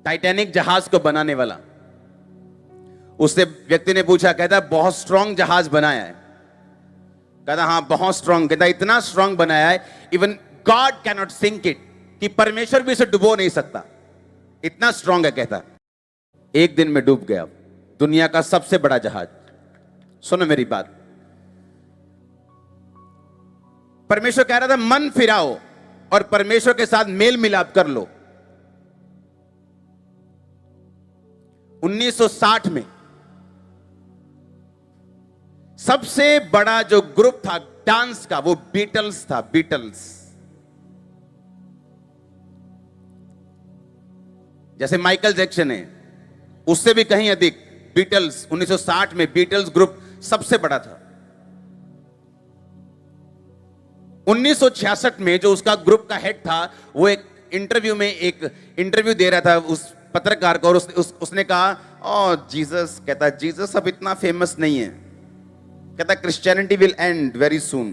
Titanic जहाज को बनाने वाला, उससे व्यक्ति ने पूछा, कहता बहुत स्ट्रांग जहाज बनाया है। कहता हाँ बहुत स्ट्रांग। कहता इतना स्ट्रांग बनाया है even God cannot sink it, कि परमेश्वर भी इसे डुबो नहीं सकता, इतना स्ट्रांग है। कहता एक दिन में डूब गया दुनिया का सबसे बड़ा जहाज। सुनो मेरी बात, परमेश्वर कह रहा था मन फिराओ और परमेश्वर के साथ मेल मिलाप कर लो। 1960 में सबसे बड़ा जो ग्रुप था डांस का वो बीटल्स था। बीटल्स जैसे माइकल जैक्सन है, उससे भी कहीं अधिक बीटल्स। 1960 में बीटल्स ग्रुप सबसे बड़ा था। 1966 में जो उसका ग्रुप का हेड था वो एक इंटरव्यू में एक इंटरव्यू दे रहा था उस पत्रकार को, और उसने कहा ओ जीसस, कहता जीसस अब इतना फेमस नहीं है। कहता Christianity will and very soon.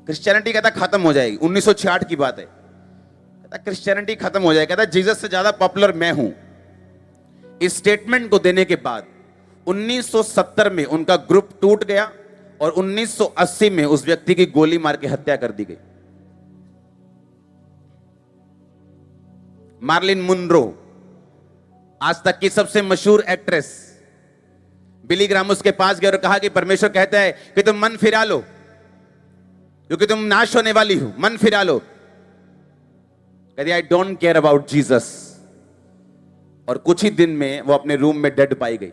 Christianity कहता खत्म हो जाएगी। 1966 की बात है। कहता क्रिश्चियनिटी खत्म हो जाएगी। कहता जीसस से ज्यादा पॉपुलर मैं हूं। इस स्टेटमेंट को देने के बाद 1970 में उनका ग्रुप टूट गया और 1980 में उस व्यक्ति की गोली मार के हत्या कर दी गई। मार्लिन मुनरो, आज तक की सबसे मशहूर एक्ट्रेस, बिली ग्राम उसके पास गया और कहा कि परमेश्वर कहता है कि तुम मन फिरा लो क्योंकि तुम नाश होने वाली हो, मन फिरा लो। कहती I don't care about Jesus. और कुछ ही दिन में वो अपने रूम में डेड पाई गई।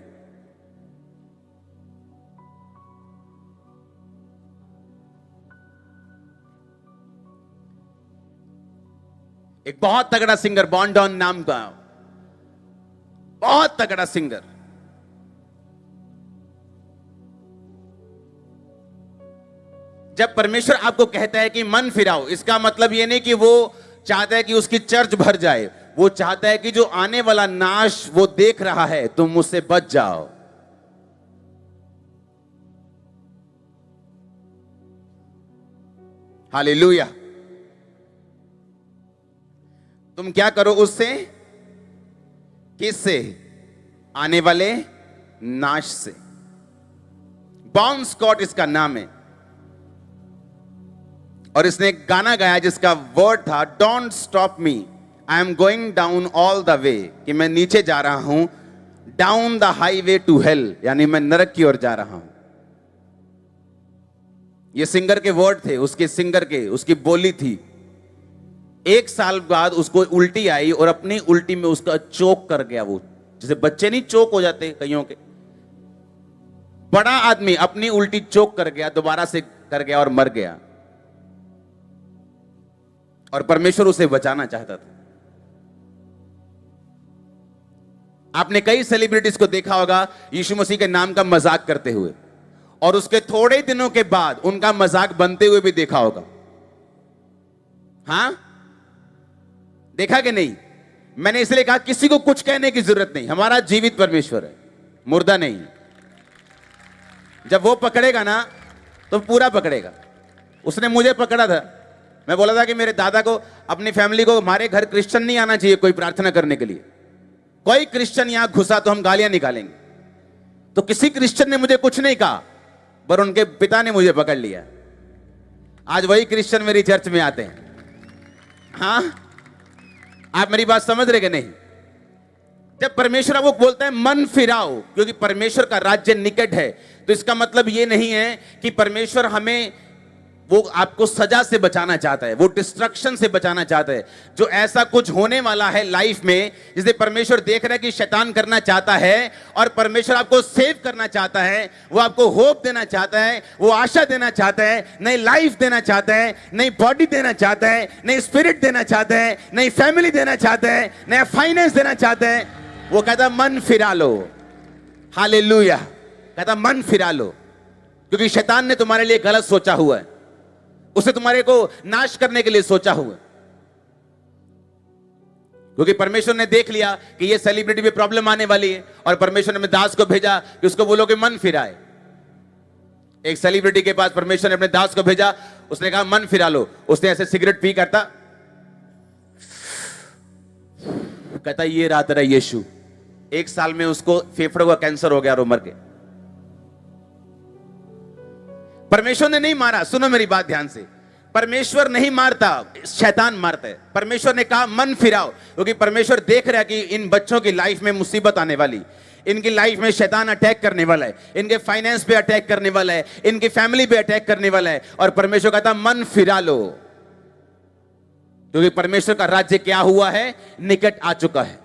एक बहुत तगड़ा सिंगर, बॉन्डॉन नाम का बहुत तगड़ा सिंगर, जब परमेश्वर आपको कहता है कि मन फिराओ, इसका मतलब यह नहीं कि वो चाहता है कि उसकी चर्च भर जाए। वो चाहता है कि जो आने वाला नाश वो देख रहा है तुम उससे बच जाओ। हालेलुया। तुम क्या करो उससे? किससे? आने वाले नाश से। बॉन स्कॉट इसका नाम है और इसने एक गाना गाया जिसका वर्ड था don't stop me, I am going down all the way, कि मैं नीचे जा रहा हूं, down the highway to hell, यानी मैं नरक की ओर जा रहा हूं। ये सिंगर के वर्ड थे, उसके सिंगर के, उसकी बोली थी। एक साल बाद उसको उल्टी आई और अपनी उल्टी में उसका चोक कर गया। वो जैसे बच्चे नहीं चोक हो जाते कईयों के, बड़ा आदमी अपनी उल्टी चोक कर गया, दोबारा से कर गया और मर गया। और परमेश्वर उसे बचाना चाहता था। आपने कई सेलिब्रिटीज को देखा होगा यीशु मसीह के नाम का मजाक करते हुए, और उसके थोड़े दिनों के बाद उनका मजाक बनते हुए भी देखा होगा। हां, देखा कि नहीं? मैंने इसलिए कहा किसी को कुछ कहने की जरूरत नहीं, हमारा जीवित परमेश्वर है, मुर्दा नहीं। जब वो पकड़ेगा ना तो पूरा पकड़ेगा। उसने मुझे पकड़ा था, मैं बोला था कि मेरे दादा को, अपनी फैमिली को, हमारे घर क्रिश्चियन नहीं आना चाहिए कोई प्रार्थना करने के लिए। कोई क्रिश्चियन यहां घुसा तो हम गालियां निकालेंगे। तो किसी क्रिश्चियन ने मुझे कुछ नहीं कहा, पर उनके पिता ने मुझे पकड़ लिया। आज वही क्रिश्चियन मेरी चर्च में आते हैं। हां, आप मेरी बात समझ रहे कि नहीं? जब परमेश्वर आपको बोलता है मन फिराओ क्योंकि परमेश्वर का राज्य निकट है, तो इसका मतलब यह नहीं है कि परमेश्वर हमें, वो आपको सजा से बचाना चाहता है, वो डिस्ट्रक्शन से बचाना चाहता है। जो ऐसा कुछ होने वाला है लाइफ में जिसे परमेश्वर देख रहा है कि शैतान करना चाहता है, और परमेश्वर आपको सेव करना चाहता है, वो आपको होप देना चाहता है, वो आशा देना चाहता है, नई लाइफ देना चाहता है, नई बॉडी देना चाहता है, नई स्पिरिट देना चाहता है, नई फैमिली देना चाहता है, नया फाइनेंस देना चाहता है। वो कहता मन फिरा लो। हालेलुया। कहता मन फिरा लो क्योंकि शैतान ने तुम्हारे लिए गलत सोचा हुआ है, उसे तुम्हारे को नाश करने के लिए सोचा हुआ। क्योंकि परमेश्वर ने देख लिया कि ये सेलिब्रिटी में प्रॉब्लम आने वाली है, और परमेश्वर ने अपने दास को भेजा कि उसको बोलो कि मन फिराए। एक सेलिब्रिटी के पास परमेश्वर ने अपने दास को भेजा, उसने कहा मन फिरा लो। उसने ऐसे सिगरेट पी करता कहता ये रहा तेरा यीशु। 1 साल में उसको फेफड़ों का कैंसर हो गया और वो मर गया। परमेश्वर ने नहीं मारा, सुनो मेरी बात ध्यान से, परमेश्वर नहीं मारता, शैतान मारता है। परमेश्वर ने कहा मन फिराओ, क्योंकि परमेश्वर देख रहा है कि इन बच्चों की लाइफ में मुसीबत आने वाली, इनकी लाइफ में शैतान अटैक करने वाला है, इनके फाइनेंस पे अटैक करने वाला है, इनकी फैमिली पे अटैक करने वाला है। और परमेश्वर कहता मन फिरा लो, क्योंकि परमेश्वर का राज्य क्या हुआ है, निकट आ चुका है।